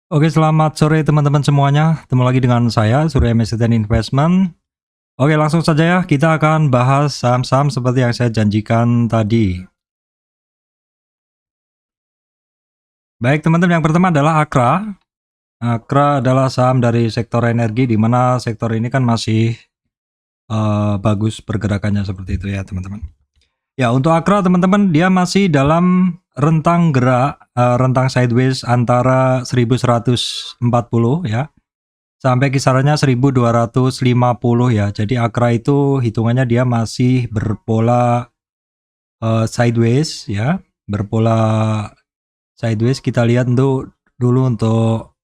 Oke, selamat sore teman-teman semuanya. Ketemu lagi dengan saya, Surya Mesiden Investment. Oke, langsung saja ya. Kita akan bahas saham-saham seperti yang saya janjikan tadi. Baik, teman-teman, yang pertama adalah Akra. Akra adalah saham dari sektor energi, di mana sektor ini kan masih bagus pergerakannya seperti itu ya, teman-teman. Ya, untuk Akra, teman-teman, dia masih dalam rentang gerak, rentang sideways antara 1140 ya, sampai kisarannya 1250 ya. Jadi Akra itu hitungannya dia masih berpola sideways ya, berpola sideways. Kita lihat dulu untuk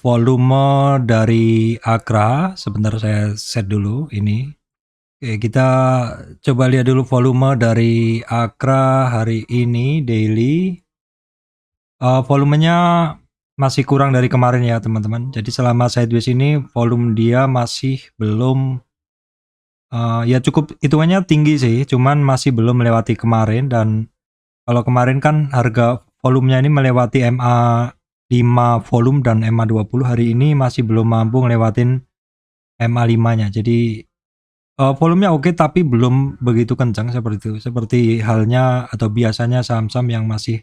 volume dari Akra. Sebentar saya set dulu ini. Oke, kita coba lihat dulu volume dari Akra hari ini daily. Volumenya masih kurang dari kemarin ya, teman-teman. Jadi selama sideways ini volume dia masih belum ya cukup hitungannya tinggi sih, cuman masih belum melewati kemarin. Dan kalau kemarin kan harga volumenya ini melewati MA5 volume dan MA20, hari ini masih belum mampu ngelewatin MA5-nya. Jadi volumenya oke, tapi belum begitu kencang seperti itu. Seperti halnya atau biasanya saham-saham yang masih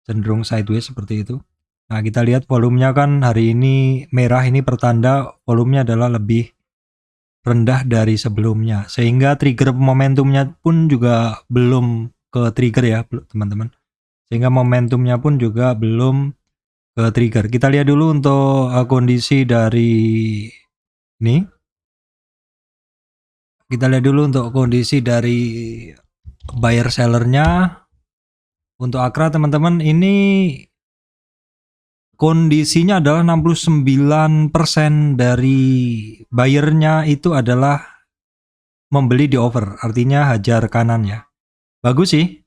cenderung sideways seperti itu. Nah, kita lihat volumenya kan hari ini merah, ini pertanda volumenya adalah lebih rendah dari sebelumnya, sehingga trigger momentumnya pun juga belum ke trigger ya, teman-teman. Sehingga momentumnya pun juga belum ke trigger. Kita lihat dulu untuk kondisi dari ini. Kita lihat dulu untuk kondisi dari buyer sellernya. Untuk Akra, teman-teman, ini kondisinya adalah 69% dari buyernya itu adalah membeli di over, artinya hajar kanan ya. Bagus sih.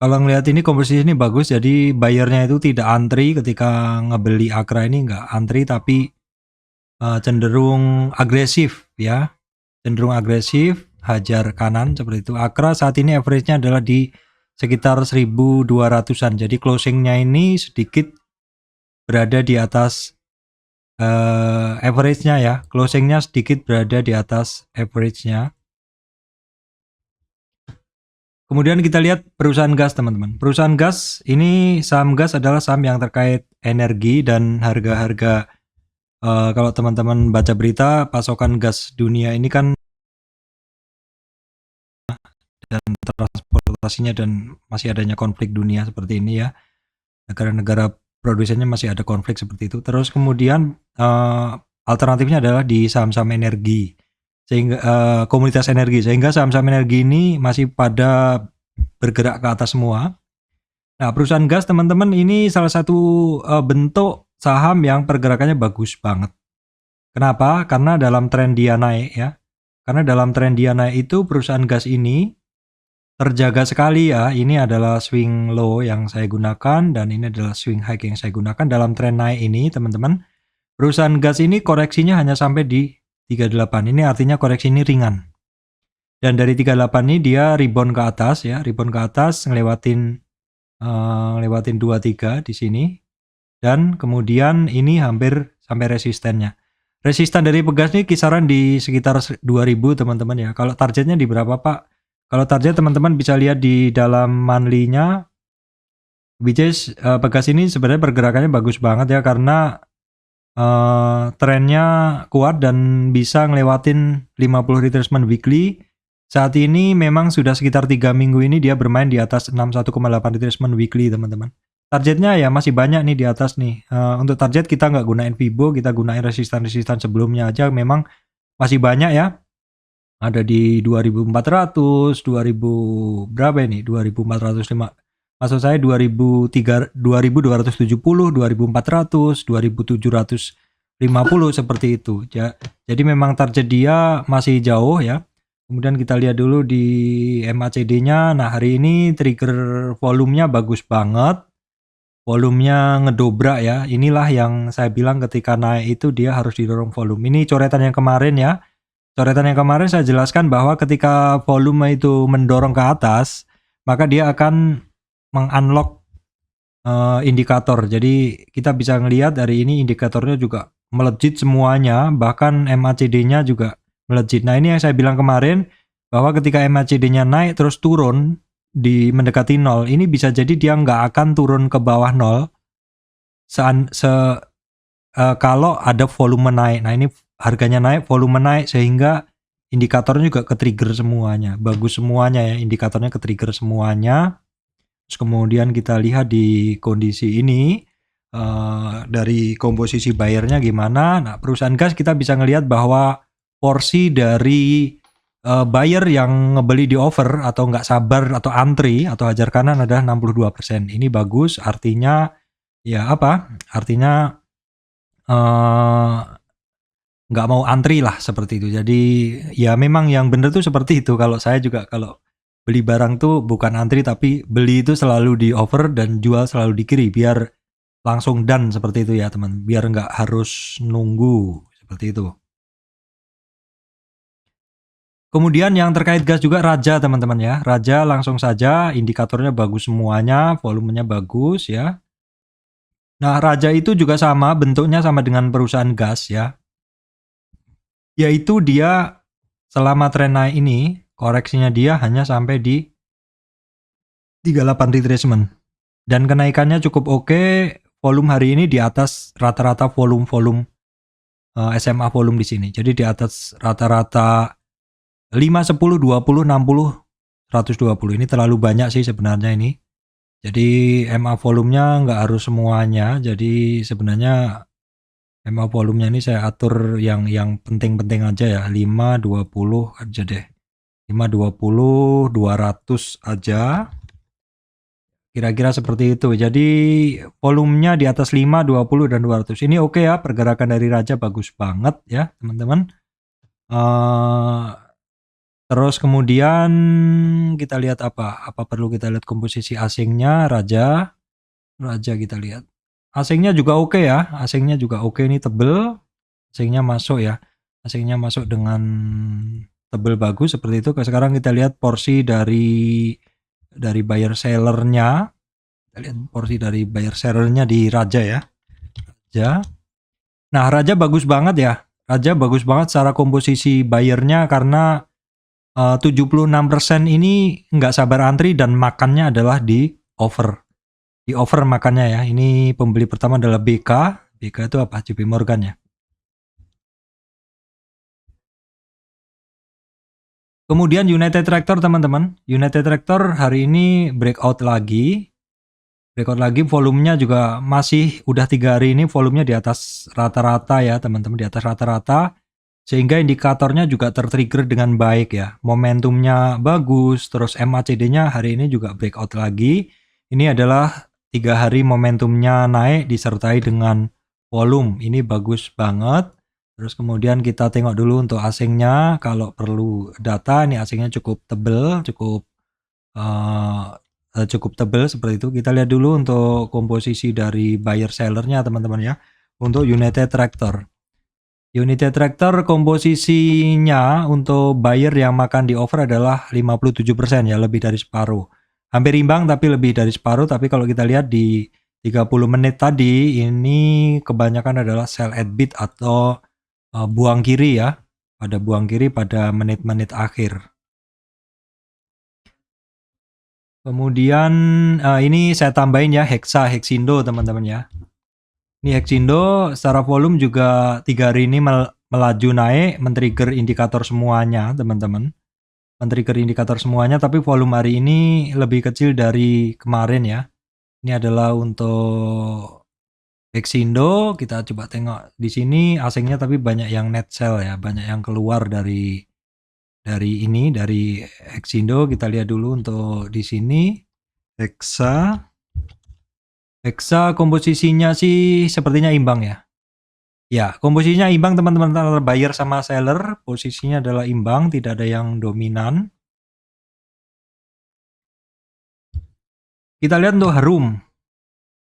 Kalau ngelihat ini komposisi ini bagus, jadi buyernya itu tidak antri ketika ngebeli Akra ini, nggak antri tapi cenderung agresif ya. Cenderung agresif, hajar kanan seperti itu. Akra saat ini average-nya adalah di sekitar 1200-an. Jadi closing-nya ini sedikit berada di atas average-nya ya. Closing-nya sedikit berada di atas average-nya. Kemudian kita lihat perusahaan gas, teman-teman. Perusahaan gas ini, saham gas adalah saham yang terkait energi dan harga-harga. Kalau teman-teman baca berita, pasokan gas dunia ini kan dan transportasinya dan masih adanya konflik dunia seperti ini ya. Negara-negara produsennya masih ada konflik seperti itu. Terus kemudian alternatifnya adalah di saham-saham energi, sehingga komunitas energi, sehingga saham-saham energi ini masih pada bergerak ke atas semua. Nah, perusahaan gas, teman-teman, ini salah satu bentuk saham yang pergerakannya bagus banget. Kenapa? Karena dalam tren dia naik ya. Karena dalam tren dia naik itu perusahaan gas ini terjaga sekali ya. Ini adalah swing low yang saya gunakan dan ini adalah swing high yang saya gunakan dalam tren naik ini, teman-teman. Perusahaan gas ini koreksinya hanya sampai di 38. Ini artinya koreksi ini ringan. Dan dari 38 ini dia rebound ke atas ya, rebound ke atas ngelewatin 23 di sini. Dan kemudian ini hampir sampai resistennya. Resisten dari pegas ini kisaran di sekitar 2000, teman-teman ya. Kalau targetnya di berapa, Pak? Kalau target, teman-teman bisa lihat di dalam monthly-nya, which is pegas ini sebenarnya pergerakannya bagus banget ya, karena trennya kuat dan bisa ngelewatin 50 retracement weekly. Saat ini memang sudah sekitar 3 minggu ini dia bermain di atas 61,8 retracement weekly, teman-teman. Targetnya ya masih banyak nih di atas nih. Untuk target kita nggak gunain Fibo, kita gunain resistan-resistan sebelumnya aja, memang masih banyak ya. Ada di 2400, 2000 berapa ini? 2405. Maksud saya 2270, 2400, 2750 seperti itu. Jadi memang target dia masih jauh ya. Kemudian kita lihat dulu di MACD-nya. Nah, hari ini trigger volumenya bagus banget. Volumenya ngedobrak ya. Inilah yang saya bilang ketika naik itu dia harus didorong volume. Ini coretan yang kemarin ya. Coretan yang kemarin saya jelaskan bahwa ketika volume itu mendorong ke atas, maka dia akan mengunlock indikator. Jadi kita bisa ngelihat hari ini indikatornya juga melejit semuanya, bahkan MACD-nya juga melejit. Nah, ini yang saya bilang kemarin bahwa ketika MACD-nya naik terus turun di mendekati 0, ini bisa jadi dia nggak akan turun ke bawah 0 kalau ada volume naik. Nah, ini harganya naik, volume naik, sehingga indikatornya juga ke-trigger semuanya. Bagus semuanya ya, indikatornya ke-trigger semuanya. Terus kemudian kita lihat di kondisi ini dari komposisi buyernya gimana. Nah, perusahaan gas kita bisa ngelihat bahwa porsi dari buyer yang ngebeli di over atau nggak sabar atau antri atau hajar kanan adalah 62%. Ini bagus, artinya ya apa? Artinya nggak mau antri lah seperti itu. Jadi ya memang yang benar tuh seperti itu. Kalau saya juga kalau beli barang tuh bukan antri, tapi beli itu selalu di over dan jual selalu di kiri biar langsung done seperti itu ya teman. Biar nggak harus nunggu seperti itu. Kemudian yang terkait gas juga Raja teman-teman ya. Raja langsung saja indikatornya bagus semuanya, volumenya bagus ya. Nah, Raja itu juga sama, bentuknya sama dengan perusahaan gas ya. Yaitu dia selama tren naik ini, koreksinya dia hanya sampai di 38 retracement. Dan kenaikannya cukup oke, volume hari ini di atas rata-rata volume SMA volume di sini. Jadi di atas rata-rata 5, 10, 20, 60, 120. Ini terlalu banyak sih sebenarnya ini. Jadi MA volumenya nggak harus semuanya. Jadi sebenarnya MA volumenya ini saya atur yang penting-penting aja ya. 5, 20 aja deh. 5, 20, 200 aja. Kira-kira seperti itu. Jadi volumenya di atas 5, 20, dan 200. Ini oke ya, pergerakan dari Raja bagus banget ya teman-teman. Terus kemudian kita lihat apa? Apa perlu kita lihat komposisi asingnya Raja? Raja kita lihat. Asingnya juga oke ya. Asingnya juga oke, ini tebel. Asingnya masuk ya. Asingnya masuk dengan tebel bagus seperti itu. Sekarang kita lihat porsi dari buyer sellernya. Kita lihat porsi dari buyer sellernya di Raja ya. Raja. Nah, Raja bagus banget ya. Raja bagus banget secara komposisi buyernya karena 76% ini nggak sabar antri dan makannya adalah di over. Di over makannya ya. Ini pembeli pertama adalah BK. BK itu apa? JP Morgan ya. Kemudian United Tractor teman-teman. United Tractor hari ini breakout lagi. Breakout lagi, volumenya juga masih udah 3 hari ini volumenya di atas rata-rata ya teman-teman. Di atas rata-rata. Sehingga indikatornya juga tertrigger dengan baik ya. Momentumnya bagus, terus MACD-nya hari ini juga breakout lagi. Ini adalah 3 hari momentumnya naik disertai dengan volume. Ini bagus banget. Terus kemudian kita tengok dulu untuk asingnya. Kalau perlu data, ini asingnya cukup tebel, cukup tebel seperti itu. Kita lihat dulu untuk komposisi dari buyer sellernya teman-teman ya. Untuk United Tractor. United Tractor komposisinya untuk buyer yang makan di over adalah 57% ya, lebih dari separuh. Hampir imbang tapi lebih dari separuh, tapi kalau kita lihat di 30 menit tadi ini kebanyakan adalah sell at bid atau buang kiri ya. Pada buang kiri pada menit-menit akhir. Kemudian ini saya tambahin ya Hexindo teman-teman ya. Ini Hexindo secara volume juga 3 hari ini melaju naik, men-trigger indikator semuanya teman-teman. Men-trigger indikator semuanya, tapi volume hari ini lebih kecil dari kemarin ya. Ini adalah untuk Hexindo, kita coba tengok di sini asingnya tapi banyak yang net sell ya, banyak yang keluar dari Hexindo. Kita lihat dulu untuk di sini Hexa komposisinya sih sepertinya imbang ya. Ya, komposisinya imbang teman-teman, antara buyer sama seller. Posisinya adalah imbang, tidak ada yang dominan. Kita lihat untuk Harum.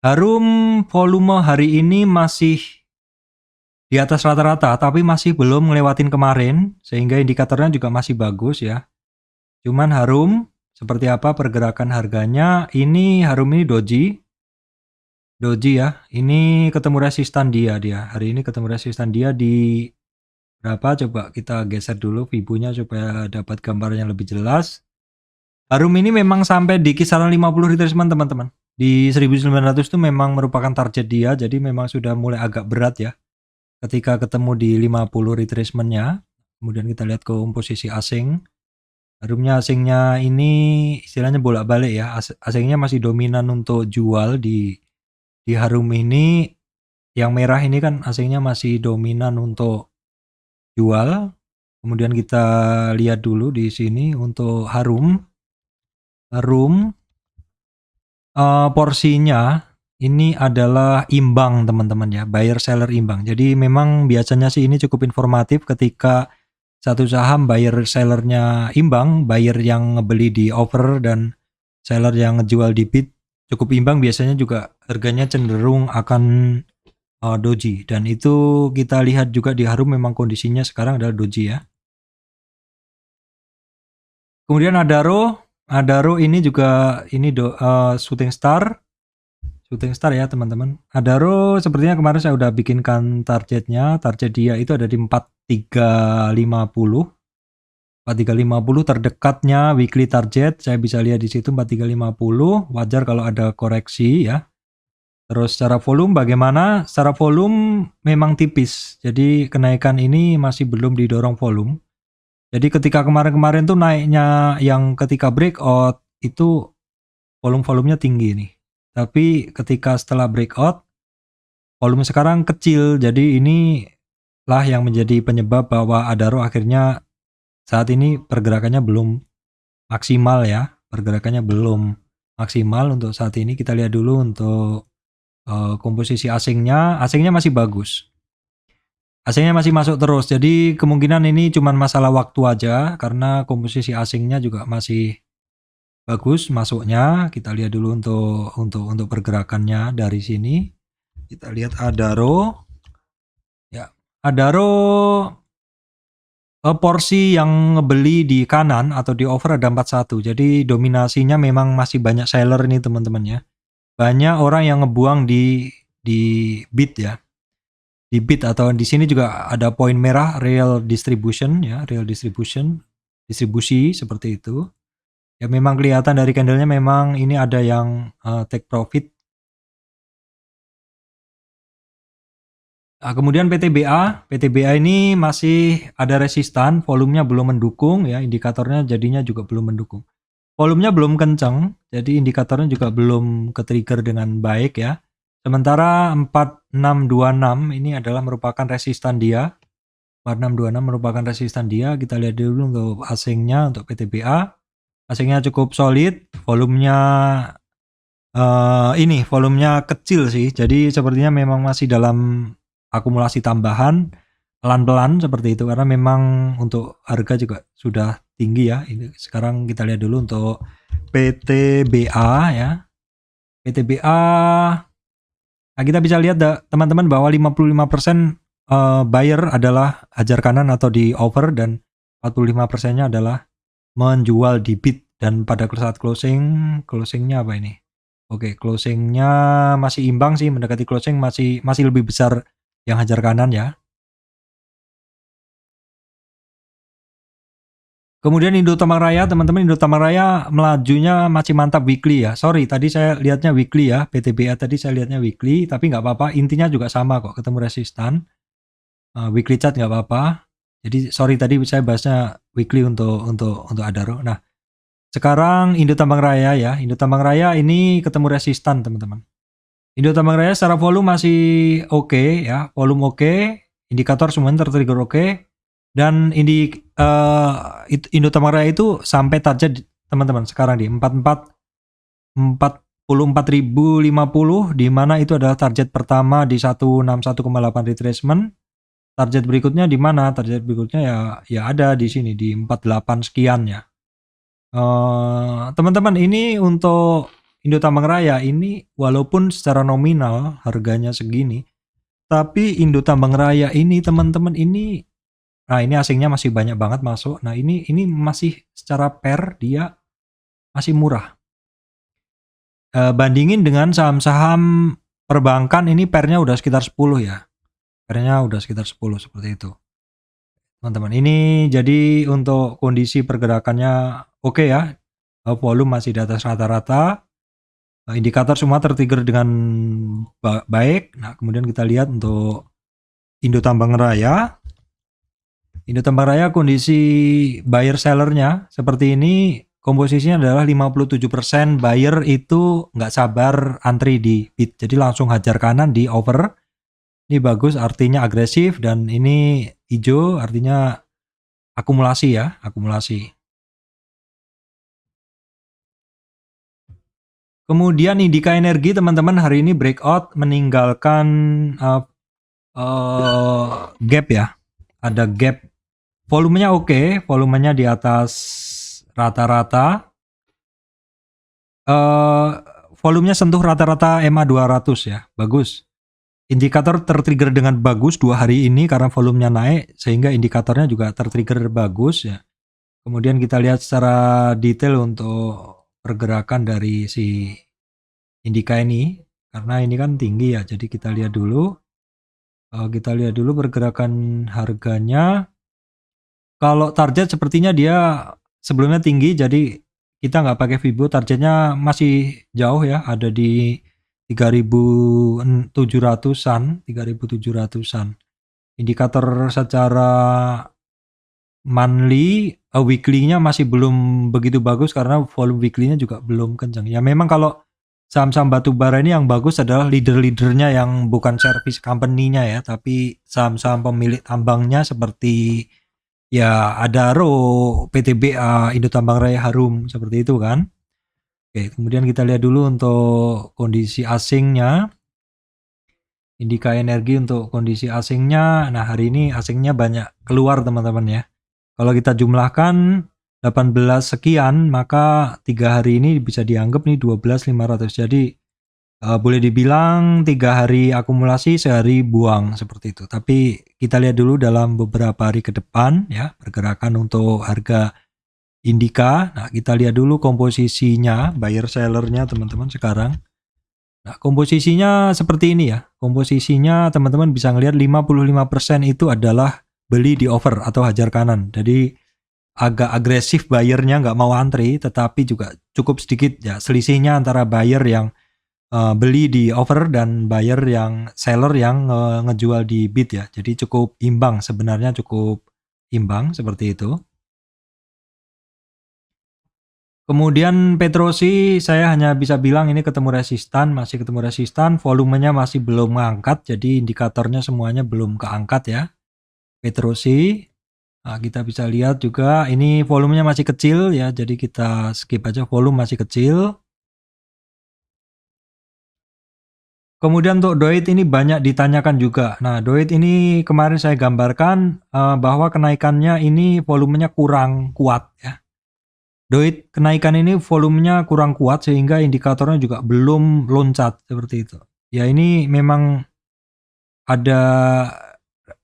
Harum volume hari ini masih di atas rata-rata, tapi masih belum ngelewatin kemarin, sehingga indikatornya juga masih bagus ya. Cuman Harum, seperti apa pergerakan harganya? Ini Harum ini doji. doji ya. Ini ketemu resistan dia. Hari ini ketemu resistan dia di berapa? Coba kita geser dulu Fibunya supaya dapat gambar yang lebih jelas. Harum ini memang sampai di kisaran 50 retracement teman-teman. Di 1900 itu memang merupakan target dia, jadi memang sudah mulai agak berat ya. Ketika ketemu di 50 retracement-nya, kemudian kita lihat komposisi asing. Harumnya asingnya ini istilahnya bolak-balik ya. Asingnya masih dominan untuk jual di harum ini. Yang merah ini kan asingnya masih dominan untuk jual. Kemudian kita lihat dulu di sini untuk harum. Porsinya ini adalah imbang teman-teman ya, buyer seller imbang. Jadi memang biasanya sih ini cukup informatif ketika satu saham buyer sellernya imbang, buyer yang ngebeli di offer dan seller yang ngejual di bid cukup imbang, biasanya juga harganya cenderung akan doji, dan itu kita lihat juga di harum memang kondisinya sekarang adalah doji ya. Kemudian Adaro ini juga ini shooting star ya teman-teman. Adaro sepertinya kemarin saya udah bikinkan targetnya. Target dia itu ada di 4350. 4350 terdekatnya weekly target. Saya bisa lihat di situ 4350. Wajar kalau ada koreksi ya. Terus secara volume bagaimana? Secara volume memang tipis. Jadi kenaikan ini masih belum didorong volume. Jadi ketika kemarin-kemarin tuh naiknya yang ketika breakout itu volumenya tinggi nih. Tapi ketika setelah breakout, volume sekarang kecil. Jadi inilah yang menjadi penyebab bahwa Adaro akhirnya saat ini pergerakannya belum maksimal ya. Pergerakannya belum maksimal untuk saat ini. Kita lihat dulu untuk komposisi asingnya. Asingnya masih bagus. Asingnya masih masuk terus. Jadi kemungkinan ini cuma masalah waktu aja karena komposisi asingnya juga masih bagus masuknya. Kita lihat dulu untuk pergerakannya dari sini. Kita lihat Adaro. Ya, Adaro porsi yang ngebeli di kanan atau di over ada 41. Jadi dominasinya memang masih banyak seller ini teman-teman ya. Banyak orang yang ngebuang di bid ya. Di bid atau di sini juga ada poin merah real distribution ya, distribusi seperti itu. Ya memang kelihatan dari candlenya memang ini ada yang take profit. Nah, kemudian PTBA ini masih ada resistan, volumenya belum mendukung ya, indikatornya jadinya juga belum mendukung. Volumenya belum kencang, jadi indikatornya juga belum ke-trigger dengan baik ya. Sementara 4626 ini adalah merupakan resistan dia. 4626 merupakan resistan dia. Kita lihat dulu untuk asingnya, untuk PTBA. Asingnya cukup solid, volumenya volumenya kecil sih. Jadi sepertinya memang masih dalam akumulasi tambahan, pelan-pelan seperti itu karena memang untuk harga juga sudah tinggi ya. Ini sekarang kita lihat dulu untuk PTBA ya. PTBA, nah kita bisa lihat teman-teman bahwa 55% buyer adalah hajar kanan atau di over dan 45%-nya adalah menjual di bid, dan pada saat closingnya apa ini? Oke, closingnya masih imbang sih, mendekati closing masih lebih besar yang hajar kanan ya. Kemudian Indo Tamang Raya, teman-teman, Indo Tamang Raya melajunya masih mantap weekly ya. Sorry, tadi saya lihatnya weekly ya. PTBA tadi saya lihatnya weekly, tapi nggak apa-apa. Intinya juga sama kok, ketemu resistan. Weekly chart nggak apa-apa. Jadi sorry tadi saya bahasnya weekly untuk Adaro. Nah, sekarang Indo Tambang Raya ya. Indo Tambang Raya ini ketemu resistan teman-teman. Indo Tambang Raya secara volume masih oke ya. Volume oke. Indikator semuanya tertrigger oke. Dan Indo Tambang Raya itu sampai target teman-teman sekarang di 44.050, di mana itu adalah target pertama di 161,8 retracement. Target berikutnya di mana? Target berikutnya ya ada di sini di 48 sekian ya. Teman-teman, ini untuk Indo Tambang Raya ini walaupun secara nominal harganya segini, tapi Indo Tambang Raya ini teman-teman ini, nah ini asingnya masih banyak banget masuk. Nah ini masih secara pair dia masih murah. Bandingin dengan saham-saham perbankan ini pairnya udah sekitar 10 ya. Pairnya udah sekitar 10 seperti itu. Teman-teman, ini jadi untuk kondisi pergerakannya oke ya. Volume masih di atas rata-rata. Indikator semua tertrigger dengan baik. Nah, kemudian kita lihat untuk Indo Tambang Raya. Indo Tambang Raya kondisi buyer sellernya seperti ini, komposisinya adalah 57% buyer itu nggak sabar antri di bid, jadi langsung hajar kanan di over. Ini bagus artinya agresif, dan ini hijau artinya akumulasi ya, akumulasi. Kemudian Indika Energi teman-teman hari ini breakout meninggalkan gap ya, ada gap. Volumenya oke, volumenya di atas rata-rata. Volumenya sentuh rata-rata MA 200 ya, bagus. Indikator tertrigger dengan bagus 2 hari ini karena volumenya naik, sehingga indikatornya juga tertrigger bagus ya. Kemudian kita lihat secara detail untuk pergerakan dari si Indika ini, karena ini kan tinggi ya, jadi kita lihat dulu. Kita lihat dulu pergerakan harganya. Kalau target sepertinya dia sebelumnya tinggi, jadi kita nggak pakai Fibo, targetnya masih jauh ya, ada di 3.700-an, 3.700-an. Indikator secara monthly, weekly-nya masih belum begitu bagus karena volume weekly-nya juga belum kencang. Ya memang kalau saham-saham batubara ini yang bagus adalah leader-leadernya yang bukan service company-nya ya, tapi saham-saham pemilik tambangnya seperti ya Adaro, PTBA, Indo Tambang Raya Harum, seperti itu kan. Oke, kemudian kita lihat dulu untuk kondisi asingnya. Indika Energi untuk kondisi asingnya. Nah, hari ini asingnya banyak keluar teman-teman ya. Kalau kita jumlahkan 18 sekian, maka 3 hari ini bisa dianggap nih 12.500. Jadi boleh dibilang 3 hari akumulasi, sehari buang seperti itu. Tapi kita lihat dulu dalam beberapa hari ke depan ya, pergerakan untuk harga Indika. Nah, kita lihat dulu komposisinya, buyer sellernya teman-teman sekarang. Nah, komposisinya seperti ini ya. Komposisinya teman-teman bisa ngelihat 55% itu adalah beli di over atau hajar kanan. Jadi agak agresif buyernya, nggak mau antri, tetapi juga cukup sedikit ya selisihnya antara buyer yang beli di over dan buyer yang seller yang ngejual di bid ya. Jadi cukup imbang, sebenarnya cukup imbang seperti itu. Kemudian Petrosi saya hanya bisa bilang ini masih ketemu resistan, volumenya masih belum ngangkat, jadi indikatornya semuanya belum keangkat ya. Petrosi, nah, kita bisa lihat juga ini volumenya masih kecil ya, jadi kita skip aja, volume masih kecil. Kemudian untuk Doit ini banyak ditanyakan juga. Nah, Doit ini kemarin saya gambarkan bahwa kenaikannya ini volumenya kurang kuat ya. Doit kenaikan ini volumenya kurang kuat sehingga indikatornya juga belum loncat seperti itu. Ya ini memang ada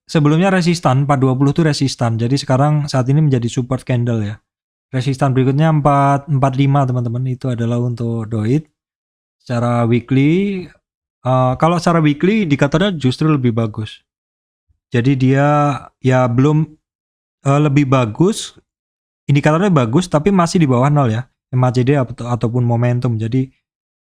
sebelumnya resistan 420 itu resistan. Jadi sekarang saat ini menjadi support candle ya. Resistan berikutnya 445 teman-teman, itu adalah untuk Doit. Secara weekly kalau secara weekly indikatornya justru lebih bagus. Jadi dia ya belum lebih bagus, indikatornya bagus tapi masih di bawah 0 ya, MACD ataupun momentum. Jadi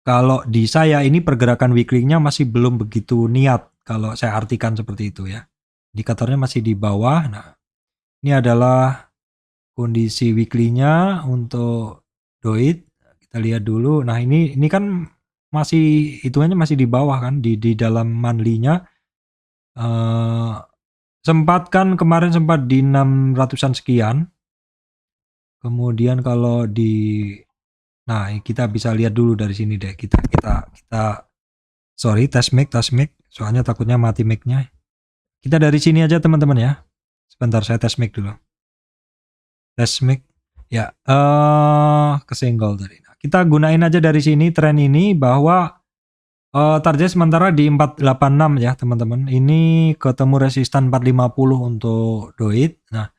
kalau di saya ini pergerakan weekly-nya masih belum begitu niat kalau saya artikan seperti itu ya. Indikatornya masih di bawah. Nah, ini adalah kondisi weekly-nya untuk Doit. Kita lihat dulu. Nah, ini kan masih hitungannya masih di bawah kan, di dalam monthly-nya sempat kan kemarin sempat di 600-an sekian. Kemudian kalau nah kita bisa lihat dulu dari sini deh. Kita sorry, test mic, soalnya takutnya mati mic-nya. Kita dari sini aja teman-teman ya. Sebentar saya test mic dulu. Test mic. Ya, kesenggol tadi. Nah, kita gunain aja dari sini tren ini bahwa target sementara di 486 ya teman-teman. Ini ketemu resistan 450 untuk Doit. Nah,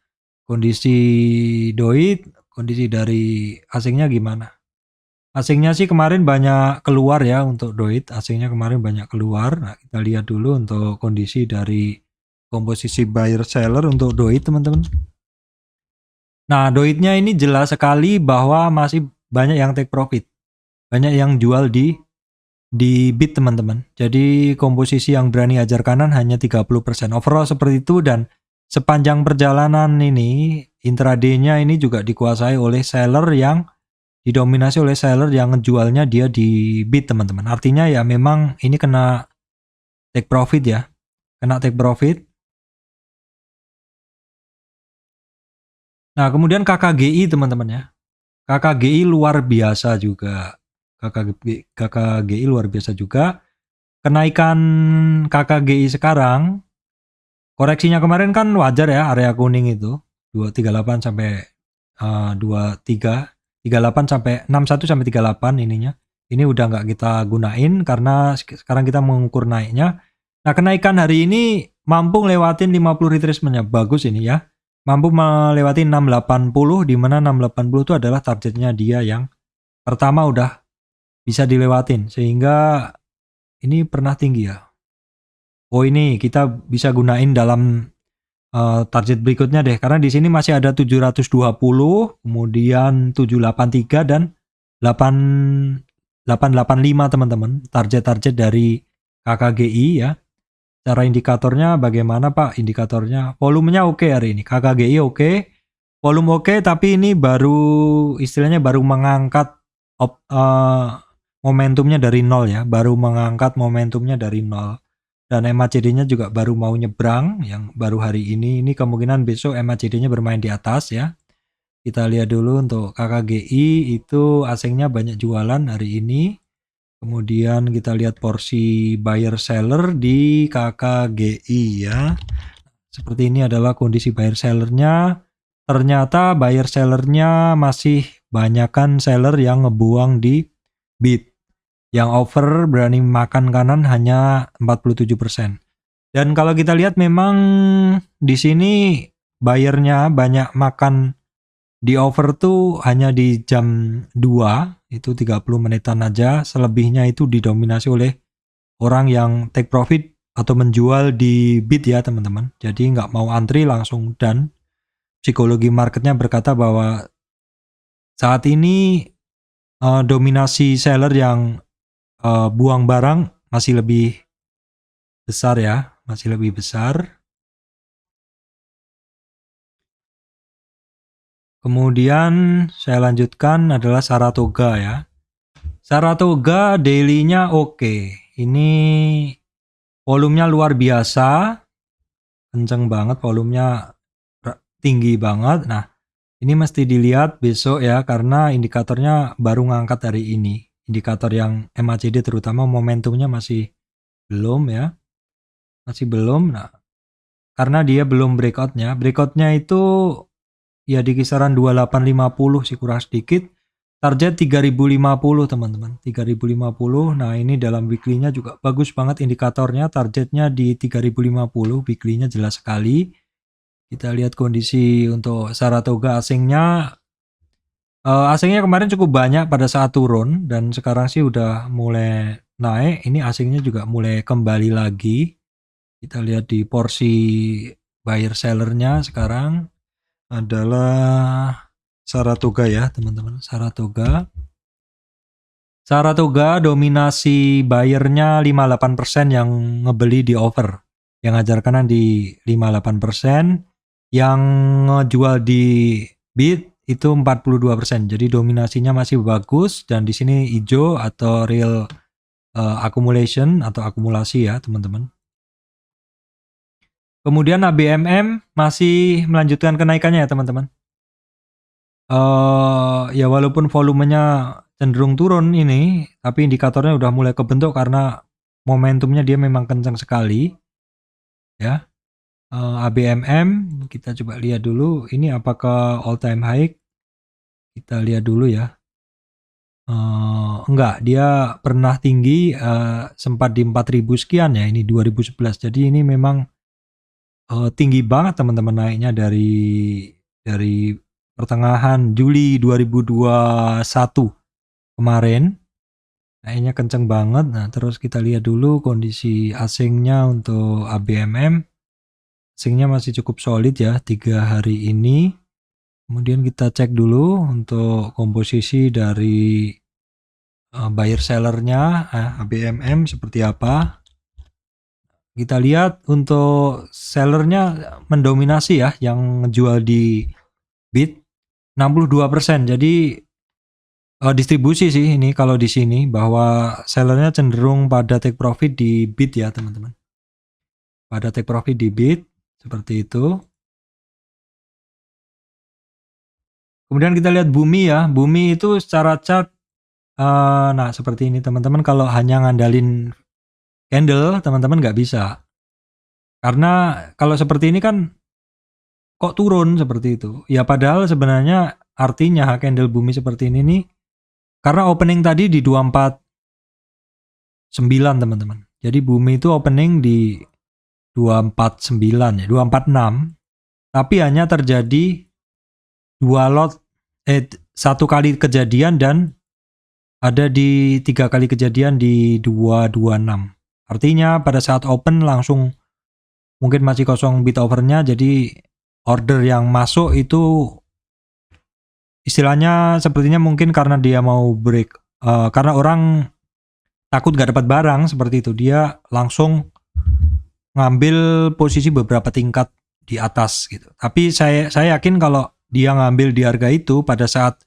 kondisi Doit, kondisi dari asingnya gimana? Asingnya sih kemarin banyak keluar ya untuk Doit, asingnya kemarin banyak keluar. Nah, kita lihat dulu untuk kondisi dari komposisi buyer seller untuk Doit, teman-teman. Nah, Doitnya ini jelas sekali bahwa masih banyak yang take profit. Banyak yang jual di bid, teman-teman. Jadi komposisi yang berani ajar kanan hanya 30%. Overall seperti itu, dan sepanjang perjalanan ini intraday-nya ini juga dikuasai oleh seller yang didominasi oleh seller yang ngejualnya dia di bid, teman-teman. Artinya ya memang ini kena take profit ya. Kena take profit. Nah, kemudian KKGI, teman-teman ya. KKGI luar biasa juga. KKGI luar biasa juga. Kenaikan KKGI sekarang, koreksinya kemarin kan wajar ya, area kuning itu 238 sampai 38 sampai 61 sampai 38 ininya. Ini udah nggak kita gunain karena sekarang kita mengukur naiknya. Nah, kenaikan hari ini mampu lewatin 50 retracement-nya. Bagus ini ya. Mampu melewati 680, di mana 680 itu adalah targetnya dia yang pertama udah bisa dilewatin, sehingga ini pernah tinggi ya. Oh, ini kita bisa gunain dalam target berikutnya deh, karena di sini masih ada 720, kemudian 783 dan 885, teman-teman. Target-target dari KKGI ya. Cara indikatornya bagaimana, Pak? Indikatornya volumenya oke hari ini. KKGI oke. Volume oke, tapi ini baru istilahnya baru mengangkat momentumnya dari nol ya. Baru mengangkat momentumnya dari nol. Dan MACD-nya juga baru mau nyebrang yang baru hari ini. Ini kemungkinan besok MACD-nya bermain di atas ya. Kita lihat dulu untuk KKGI, itu asingnya banyak jualan hari ini. Kemudian kita lihat porsi buyer seller di KKGI ya. Seperti ini adalah kondisi buyer sellernya. Ternyata buyer sellernya masih banyakkan seller yang ngebuang di bid. Yang over berani makan kanan hanya 47%. Dan kalau kita lihat memang di sini buyernya banyak makan di over tuh hanya di jam 2, itu 30 menitan aja. Selebihnya itu didominasi oleh orang yang take profit atau menjual di bid ya, teman-teman. Jadi nggak mau antri langsung, dan psikologi marketnya berkata bahwa saat ini dominasi seller yang buang barang masih lebih besar ya, masih lebih besar. Kemudian saya lanjutkan adalah Saratoga ya. Saratoga daily-nya oke. Ini volumenya luar biasa. Kenceng banget volumenya, tinggi banget. Nah, ini mesti dilihat besok ya, karena indikatornya baru ngangkat hari ini. Indikator yang MACD terutama momentumnya masih belum ya. Masih belum. Nah, karena dia belum breakout-nya. Breakout-nya itu ya di kisaran 2850 sih, kurang sedikit. Target 3050, teman-teman. 3050. Nah, ini dalam weekly-nya juga bagus banget indikatornya. Targetnya di 3050, weekly-nya jelas sekali. Kita lihat kondisi untuk Saratoga asingnya. Asingnya kemarin cukup banyak pada saat turun, dan sekarang sih udah mulai naik. Ini asingnya juga mulai kembali lagi. Kita lihat di porsi buyer sellernya sekarang adalah Saratoga ya, teman-teman. Saratoga dominasi buyernya 58% yang ngebeli di over. Yang ajar kanan di 58%, yang ngejual di bid itu 42%. Jadi dominasinya masih bagus, dan di sini hijau atau real accumulation atau akumulasi ya, teman-teman. Kemudian ABMM masih melanjutkan kenaikannya ya, teman-teman. Ya walaupun volumenya cenderung turun ini, tapi indikatornya udah mulai kebentuk karena momentumnya dia memang kencang sekali ya. ABMM kita coba lihat dulu, ini apakah all time high. Kita lihat dulu ya. Enggak, dia pernah tinggi sempat di 4000 sekian ya, ini 2011. Jadi ini memang tinggi banget, teman-teman, naiknya dari pertengahan Juli 2021 kemarin. Naiknya kenceng banget. Nah, terus kita lihat dulu kondisi asingnya untuk ABMM. Asingnya masih cukup solid ya 3 hari ini. Kemudian kita cek dulu untuk komposisi dari buyer sellernya ABMM seperti apa. Kita lihat untuk sellernya mendominasi ya, yang ngejual di bid 62%. Jadi distribusi sih ini kalau di sini, bahwa sellernya cenderung pada take profit di bid ya teman-teman. Pada take profit di bid seperti itu. Kemudian kita lihat Bumi ya. Bumi itu secara chart nah seperti ini teman-teman. Kalau hanya ngandalin candle teman-teman nggak bisa. Karena kalau seperti ini kan kok turun seperti itu. Ya padahal sebenarnya artinya candle Bumi seperti ini nih, karena opening tadi di 249 teman-teman. Jadi Bumi itu opening di 249 ya, 246. Tapi hanya terjadi satu kali kejadian dan ada di 3 kali kejadian di 226. Artinya pada saat open langsung mungkin masih kosong bid overnya, jadi order yang masuk itu istilahnya sepertinya mungkin karena dia mau break, karena orang takut gak dapat barang seperti itu, dia langsung ngambil posisi beberapa tingkat di atas gitu. Tapi saya yakin kalau dia ngambil di harga itu pada saat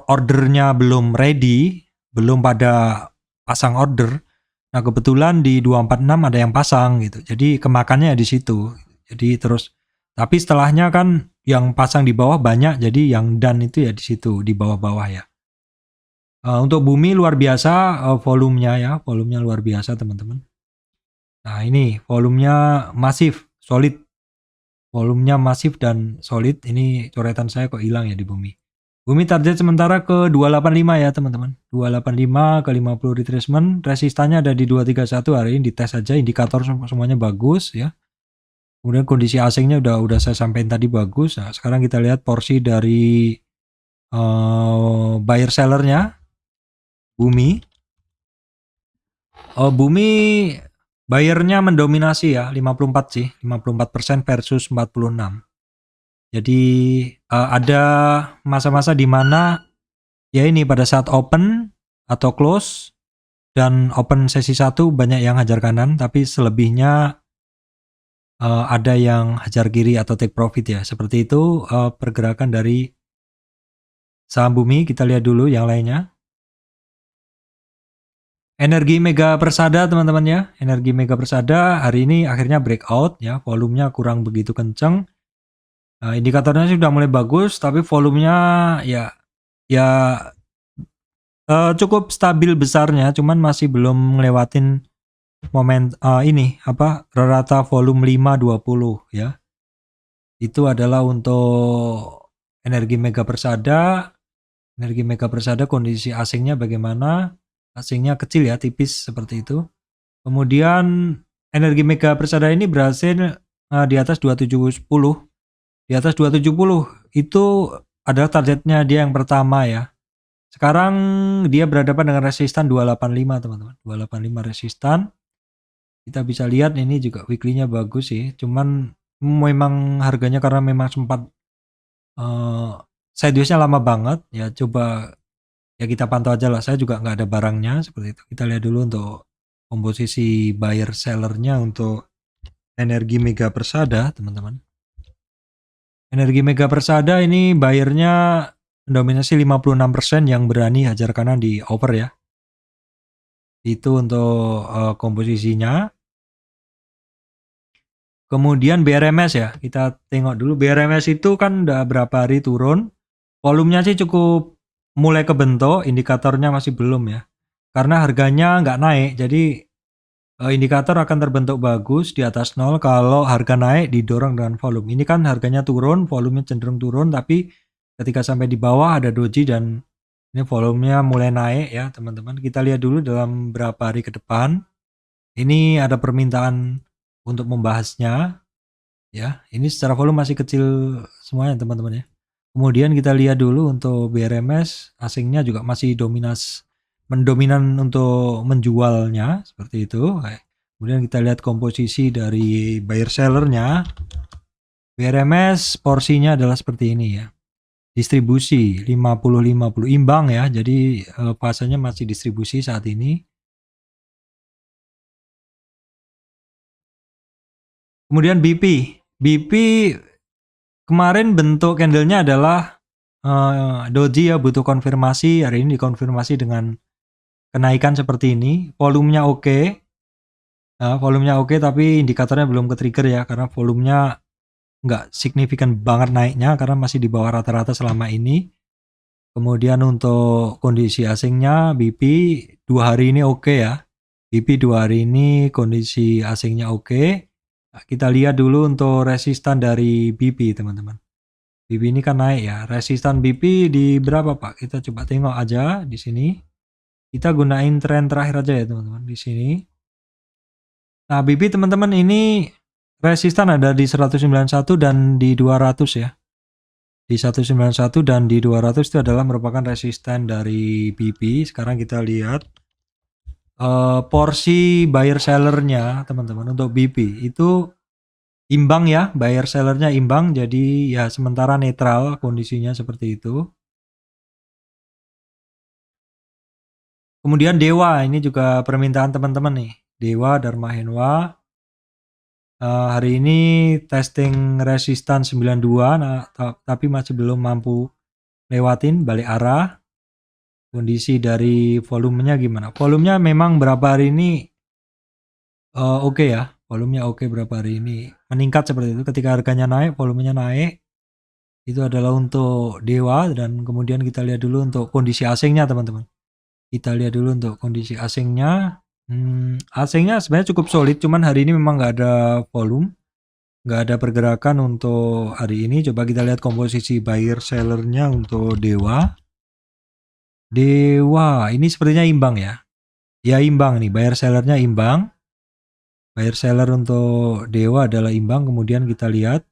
ordernya belum ready, belum pada pasang order. Nah kebetulan di 246 ada yang pasang gitu, jadi kemakannya di situ. Jadi terus, tapi setelahnya kan yang pasang di bawah banyak, jadi yang done itu ya di situ di bawah-bawah ya. Untuk Bumi luar biasa volumenya ya, volumenya luar biasa teman-teman. Nah ini volumenya masif, solid, volumenya masif dan solid. Ini coretan saya kok hilang ya di Bumi. Bumi target sementara ke 285 ya teman-teman. 285 ke 50 retracement. Resistannya ada di 231, hari ini dites aja, indikator semuanya bagus ya. Kemudian kondisi asingnya udah saya sampaikan tadi bagus. Nah, sekarang kita lihat porsi dari buyer sellernya Bumi. Bumi buyernya mendominasi ya, 54 sih, 54% versus 46. Jadi ada masa-masa di mana ya ini pada saat open atau close dan open sesi 1 banyak yang hajar kanan, tapi selebihnya ada yang hajar kiri atau take profit ya. Seperti itu pergerakan dari saham Bumi. Kita lihat dulu yang lainnya. Energi Mega Persada teman-teman ya. Energi Mega Persada hari ini akhirnya breakout ya, volumenya kurang begitu kenceng. Indikatornya sudah mulai bagus, tapi volumenya ya cukup stabil besarnya, cuman masih belum ngelewatin momen ini rata volume 520 ya. Itu adalah untuk Energi Mega Persada. Energi Mega Persada kondisi asingnya bagaimana? Asingnya kecil ya, tipis seperti itu. Kemudian Energi Mega Persada ini berhasil di atas 2710. Di atas 270 itu adalah targetnya dia yang pertama ya. Sekarang dia berhadapan dengan resistan 285 teman-teman. 285 resistan. Kita bisa lihat ini juga weekly-nya bagus sih. Cuman memang harganya karena memang sempat sideways-nya lama banget ya, coba ya kita pantau aja lah. Saya juga nggak ada barangnya seperti itu. Kita lihat dulu untuk komposisi buyer sellernya untuk Energi Mega Persada teman-teman. Energi Mega Persada ini buyernya mendominasi 56% yang berani hajar kanan di over ya. Itu untuk komposisinya. Kemudian BRMS ya, kita tengok dulu. BRMS itu kan udah berapa hari turun. Volumenya sih cukup mulai kebentuk, indikatornya masih belum ya. Karena harganya nggak naik, jadi indikator akan terbentuk bagus di atas 0 kalau harga naik didorong dengan volume. Ini kan harganya turun, volumenya cenderung turun, tapi ketika sampai di bawah ada doji dan ini volumenya mulai naik ya teman-teman. Kita lihat dulu dalam berapa hari ke depan. Ini ada permintaan untuk membahasnya ya. Ini secara volume masih kecil semuanya teman-teman ya. Kemudian kita lihat dulu untuk BRMS, asingnya juga masih mendominan untuk menjualnya, seperti itu. Kemudian kita lihat komposisi dari buyer sellernya. BRMS porsinya adalah seperti ini ya. Distribusi 50-50 imbang ya, jadi fasenya masih distribusi saat ini. Kemudian BP kemarin bentuk candlenya adalah doji ya, butuh konfirmasi. Hari ini dikonfirmasi dengan kenaikan seperti ini. Volumenya oke. Volumenya oke, tapi indikatornya belum ke trigger ya, karena volumenya nggak signifikan banget naiknya karena masih di bawah rata-rata selama ini. Kemudian untuk kondisi asingnya BP 2 hari ini oke ya. BP 2 hari ini kondisi asingnya oke. Nah, kita lihat dulu untuk resistan dari BP teman-teman. BP ini kan naik ya. Resistan BP di berapa Pak? Kita coba tengok aja di sini. Kita gunain tren terakhir aja ya teman-teman di sini. Nah, BP teman-teman ini resistan ada di 191 dan di 200 ya. Di 191 dan di 200 itu adalah merupakan resisten dari BP. Sekarang kita lihat porsi buyer sellernya teman-teman untuk BP itu imbang ya, buyer sellernya imbang, jadi ya sementara netral kondisinya seperti itu. Kemudian Dewa, ini juga permintaan teman-teman nih. Dewa Dharma Henwa hari ini testing resistan 92, nah, tapi masih belum mampu lewatin balik arah. Kondisi dari volumenya gimana? Volumenya memang berapa hari ini oke ya, volumenya oke berapa hari ini meningkat seperti itu. Ketika harganya naik, volumenya naik. Itu adalah untuk Dewa, dan kemudian kita lihat dulu untuk kondisi asingnya teman-teman. Kita lihat dulu untuk kondisi asingnya. Asingnya sebenarnya cukup solid, cuman hari ini memang nggak ada volume, nggak ada pergerakan untuk hari ini. Coba kita lihat komposisi buyer sellernya untuk Dewa. Dewa ini sepertinya imbang ya. Ya imbang nih, buyer sellernya imbang. Buyer seller untuk Dewa adalah imbang. Kemudian kita lihat.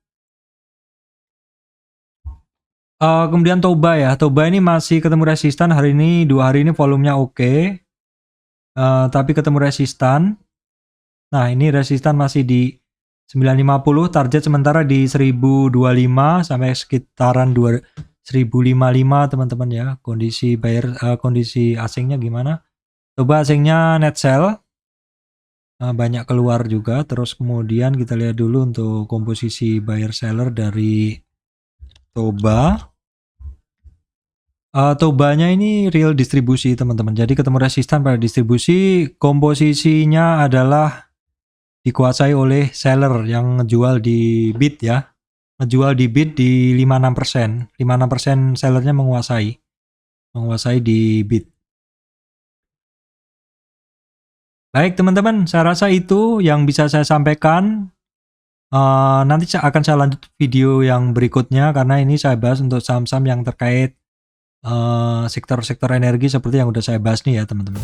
Kemudian Toba ya. Toba ini masih ketemu resistan hari ini. 2 hari ini volumenya oke. Tapi ketemu resistan. Nah ini resistan masih di 950. Target sementara di 1025 sampai sekitaran 1055 teman-teman ya. Kondisi kondisi asingnya gimana? Coba asingnya net sell. Banyak keluar juga. Terus kemudian kita lihat dulu untuk komposisi buyer seller dari Toba. Tobanya ini real distribusi teman-teman. Jadi ketemu resistan pada distribusi. Komposisinya adalah dikuasai oleh seller yang ngejual di bid ya. Ngejual di bid di 56%. 56% sellernya menguasai di bid. Baik teman-teman, saya rasa itu yang bisa saya sampaikan. Nanti akan saya lanjut video yang berikutnya, karena ini saya bahas untuk saham-saham yang terkait sektor-sektor energi seperti yang udah saya bahas nih ya teman-teman.